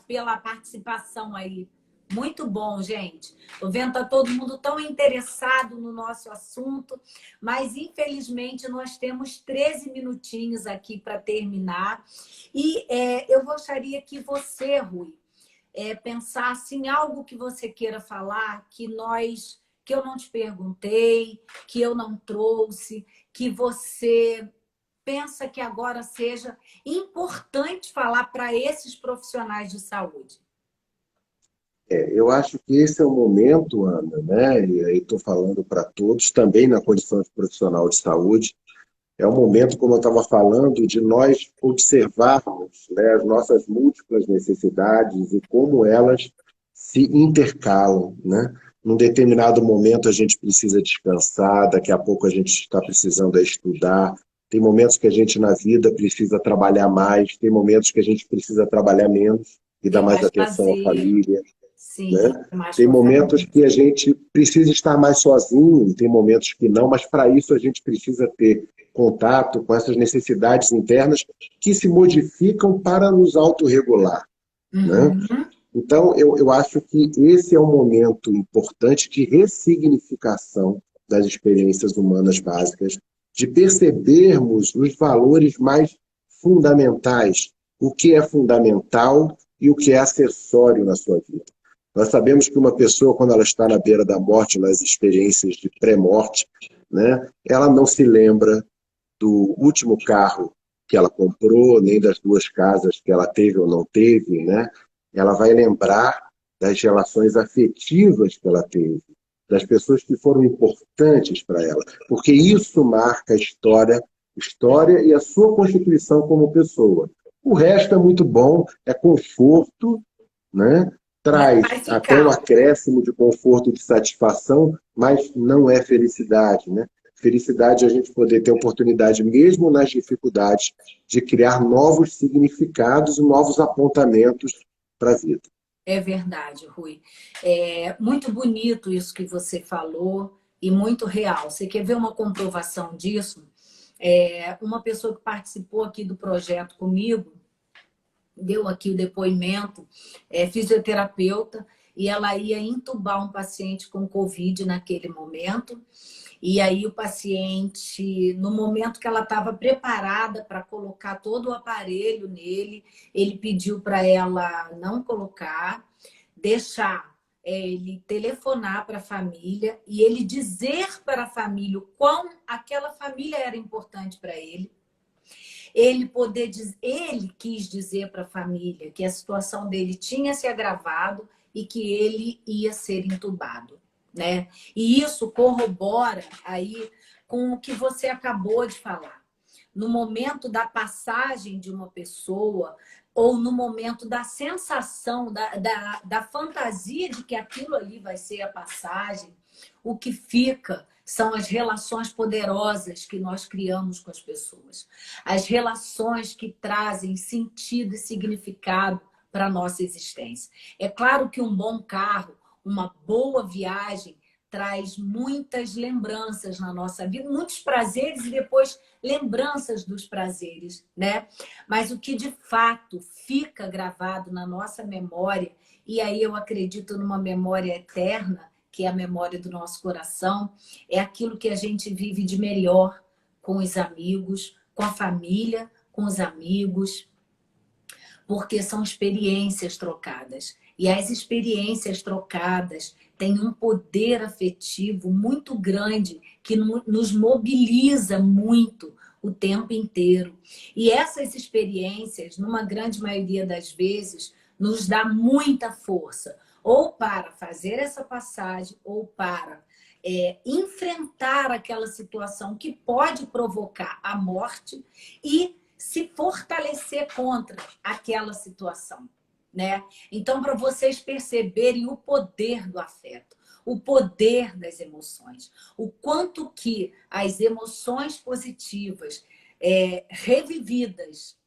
pela participação aí. Muito bom, gente. Tô vendo tá todo mundo tão interessado no nosso assunto, mas infelizmente nós temos 13 minutinhos aqui para terminar. E eu gostaria que você, Rui, pensasse em algo que você queira falar, que eu não te perguntei, que eu não trouxe, que você pensa que agora seja importante falar para esses profissionais de saúde? eu acho que esse é o momento, Ana, né? E aí estou falando para todos, também na condição de profissional de saúde, é o momento, como eu estava falando, de nós observarmos, né, as nossas múltiplas necessidades e como elas se intercalam, né? Num determinado momento a gente precisa descansar, daqui a pouco a gente está precisando estudar, tem momentos que a gente na vida precisa trabalhar mais, tem momentos que a gente precisa trabalhar menos e dar Tem mais mais atenção à lazer, família, sim, né? mais Tem com a momentos família. que a gente precisa estar mais sozinho, tem momentos que não, mas para isso a gente precisa ter contato com essas necessidades internas que se modificam para nos autorregular, né? Uhum. Então, eu acho que esse é um momento importante de ressignificação das experiências humanas básicas, de percebermos os valores mais fundamentais, o que é fundamental e o que é acessório na sua vida. Nós sabemos que uma pessoa, quando ela está na beira da morte, nas experiências de pré-morte, né, ela não se lembra do último carro que ela comprou, nem das duas casas que ela teve ou não teve, né? Ela vai lembrar das relações afetivas que ela teve, das pessoas que foram importantes para ela, porque isso marca a história e a sua constituição como pessoa. O resto é muito bom, é conforto, né? Mas vai Traz até um ficar. acréscimo de conforto e de satisfação, mas não é felicidade, né? Felicidade é a gente poder ter oportunidade, mesmo nas dificuldades, de criar novos significados e novos apontamentos para a vida. É verdade, Rui. É muito bonito isso que você falou e muito real. Você quer ver uma comprovação disso? Uma pessoa que participou aqui do projeto comigo, deu aqui o depoimento, fisioterapeuta, e ela ia entubar um paciente com Covid naquele momento. E aí o paciente, no momento que ela estava preparada para colocar todo o aparelho nele, ele pediu para ela não colocar, deixar ele telefonar para a família e ele dizer para a família o quão aquela família era importante para ele. Ele quis dizer para a família que a situação dele tinha se agravado e que ele ia ser entubado, né? E isso corrobora aí com o que você acabou de falar. No momento da passagem de uma pessoa ou no momento da sensação, da fantasia de que aquilo ali vai ser a passagem, o que fica são as relações poderosas que nós criamos com as pessoas. As relações que trazem sentido e significado para a nossa existência. É claro que um bom carro, uma boa viagem, traz muitas lembranças na nossa vida, muitos prazeres e depois lembranças dos prazeres, né? Mas o que de fato fica gravado na nossa memória, e aí eu acredito numa memória eterna, que é a memória do nosso coração, é aquilo que a gente vive de melhor com os amigos, com a família, com os amigos, porque são experiências trocadas. E as experiências trocadas têm um poder afetivo muito grande que nos mobiliza muito o tempo inteiro. E essas experiências, numa grande maioria das vezes, nos dá muita força, ou para fazer essa passagem, ou para enfrentar aquela situação que pode provocar a morte e se fortalecer contra aquela situação, né? Então, para vocês perceberem o poder do afeto, o poder das emoções, o quanto que as emoções positivas revividas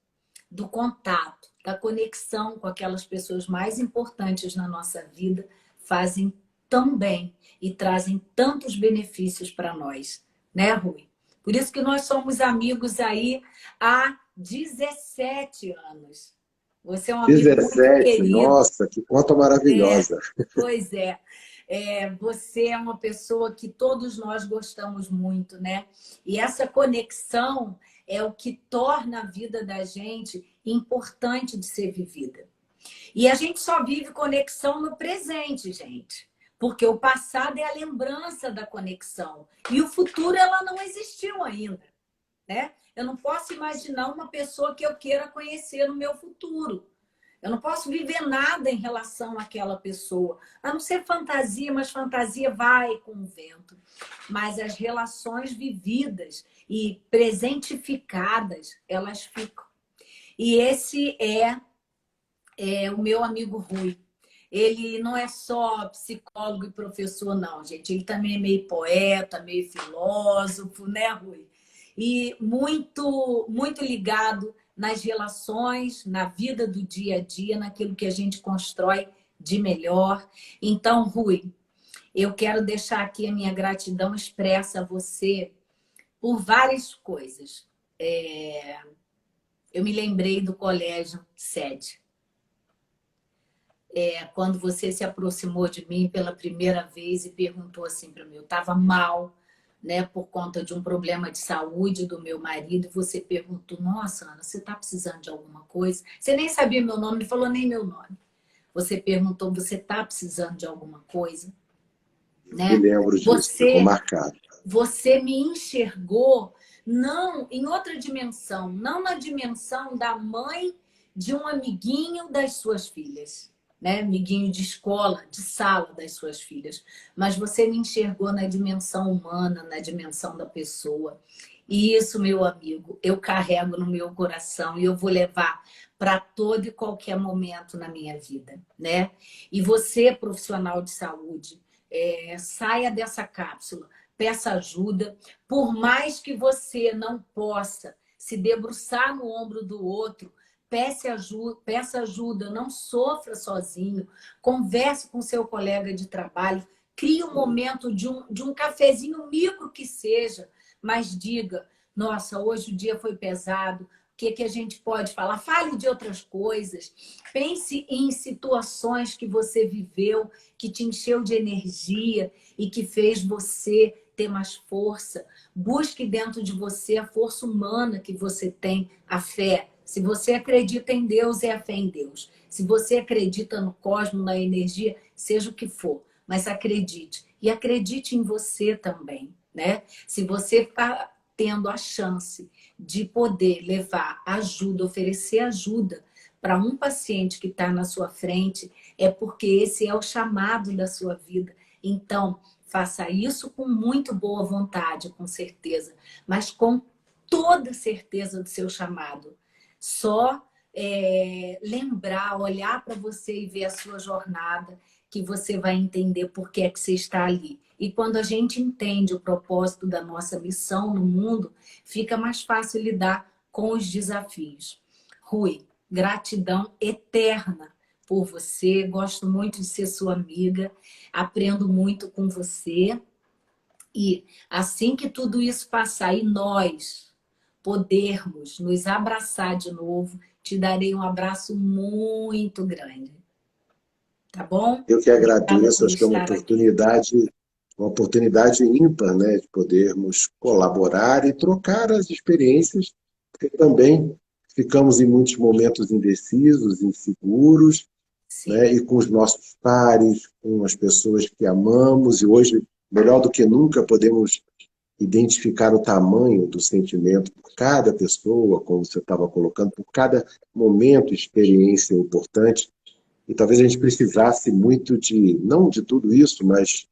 do contato, da conexão com aquelas pessoas mais importantes na nossa vida fazem tão bem e trazem tantos benefícios para nós, né, Rui? Por isso que nós somos amigos aí há 17 anos. Você é um amigo muito 17, querido. nossa, que conta maravilhosa. Pois é. Você é uma pessoa que todos nós gostamos muito, né? E essa conexão é o que torna a vida da gente importante de ser vivida. E a gente só vive conexão no presente, gente. Porque o passado é a lembrança da conexão. E o futuro, ela não existiu ainda, né? Eu não posso imaginar uma pessoa que eu queira conhecer no meu futuro. Eu não posso viver nada em relação àquela pessoa. A não ser fantasia, mas fantasia vai com o vento. Mas as relações vividas e presentificadas, elas ficam. E esse é o meu amigo Rui. Ele não é só psicólogo e professor, não, gente. Ele também é meio poeta, meio filósofo, né, Rui? E muito, muito ligado nas relações, na vida do dia a dia, naquilo que a gente constrói de melhor. Então, Rui, eu quero deixar aqui a minha gratidão expressa a você por várias coisas. Eu me lembrei do colégio sede. Quando você se aproximou de mim pela primeira vez e perguntou assim para mim, eu estava mal, né, por conta de um problema de saúde do meu marido, e você perguntou, nossa, Ana, você está precisando de alguma coisa? Você nem sabia meu nome, não falou nem meu nome. Você perguntou, você está precisando de alguma coisa? Me Né? lembro disso, ficou marcado. Você me enxergou não em outra dimensão, não na dimensão da mãe de um amiguinho das suas filhas, né? Amiguinho de escola, de sala das suas filhas. Mas você me enxergou na dimensão humana, na dimensão da pessoa. E isso, meu amigo, eu carrego no meu coração e eu vou levar para todo e qualquer momento na minha vida, né? E você, profissional de saúde, saia dessa cápsula, peça ajuda, por mais que você não possa se debruçar no ombro do outro, peça ajuda, não sofra sozinho, converse com seu colega de trabalho, crie um momento de um cafezinho micro que seja, mas diga, nossa, hoje o dia foi pesado, o que a gente pode falar? Fale de outras coisas, pense em situações que você viveu, que te encheu de energia e que fez você ter mais força. Busque dentro de você a força humana que você tem, a fé. Se você acredita em Deus, é a fé em Deus. Se você acredita no cosmos, na energia, seja o que for, mas acredite. E acredite em você também, né? Se você está tendo a chance de poder levar ajuda, oferecer ajuda para um paciente que está na sua frente, é porque esse é o chamado da sua vida. Então, faça isso com muito boa vontade, com certeza, mas com toda certeza do seu chamado. Só lembrar, olhar para você e ver a sua jornada, que você vai entender por que é que você está ali. E quando a gente entende o propósito da nossa missão no mundo, fica mais fácil lidar com os desafios. Rui, gratidão eterna por você, gosto muito de ser sua amiga, aprendo muito com você. E assim que tudo isso passar e nós podermos nos abraçar de novo, te darei um abraço muito grande. Tá bom? Eu que Obrigada agradeço, por acho que é estar aqui. uma oportunidade ímpar, né, de podermos colaborar e trocar as experiências, porque também ficamos em muitos momentos indecisos, inseguros, Sim, né, e com os nossos pares, com as pessoas que amamos, e hoje, melhor do que nunca, podemos identificar o tamanho do sentimento por cada pessoa, como você estava colocando, por cada momento, experiência importante. E talvez a gente precisasse muito de, não de tudo isso, mas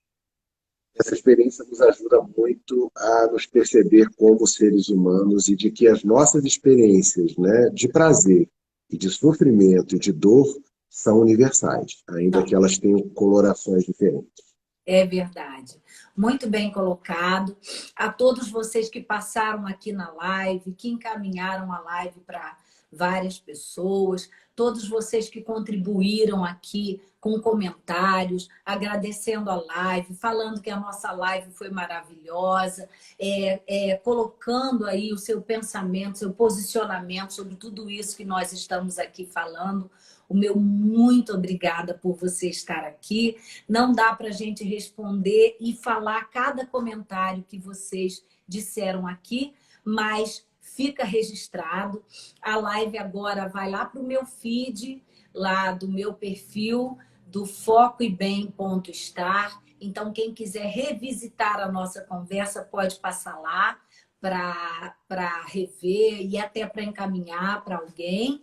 essa experiência nos ajuda muito a nos perceber como seres humanos e de que as nossas experiências, né, de prazer e de sofrimento e de dor são universais, ainda que então, elas tenham colorações diferentes. é verdade. Muito bem colocado. A todos vocês que passaram aqui na live, que encaminharam a live para várias pessoas, todos vocês que contribuíram aqui com comentários, agradecendo a live, falando que a nossa live foi maravilhosa, colocando aí o seu pensamento, seu posicionamento sobre tudo isso que nós estamos aqui falando. O meu muito obrigada por você estar aqui. Não dá para a gente responder e falar cada comentário que vocês disseram aqui, mas fica registrado. A live agora vai lá para o meu feed, lá do meu perfil, do Foco e Bem.estar. Então, quem quiser revisitar a nossa conversa, pode passar lá para rever e até para encaminhar para alguém.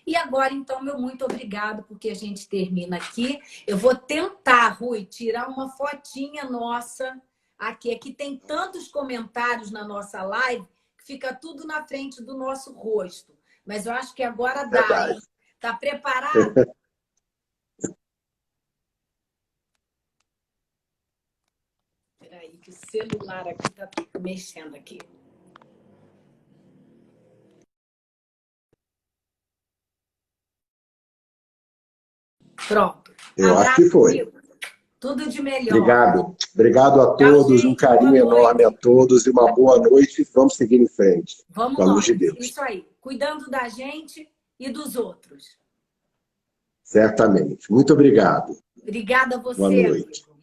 E agora, então, meu muito obrigado, porque a gente termina aqui. Eu vou tentar, Rui, tirar uma fotinha nossa aqui. Aqui tem tantos comentários na nossa live que fica tudo na frente do nosso rosto. Mas eu acho que agora dá, Verdade. hein? Tá preparado? Peraí, que o celular aqui tá mexendo aqui. Pronto. Eu acho que Abraço, foi. amigo. Tudo de melhor. Obrigado. Obrigado a Tchau, todos, um gente. Boa carinho enorme a noite. todos e uma boa noite. Vamos seguir em frente, com Vamos a luz nós. de Deus. Isso aí. Cuidando da gente e dos outros. Certamente. Muito obrigado. Obrigada a Boa você, noite. amigo.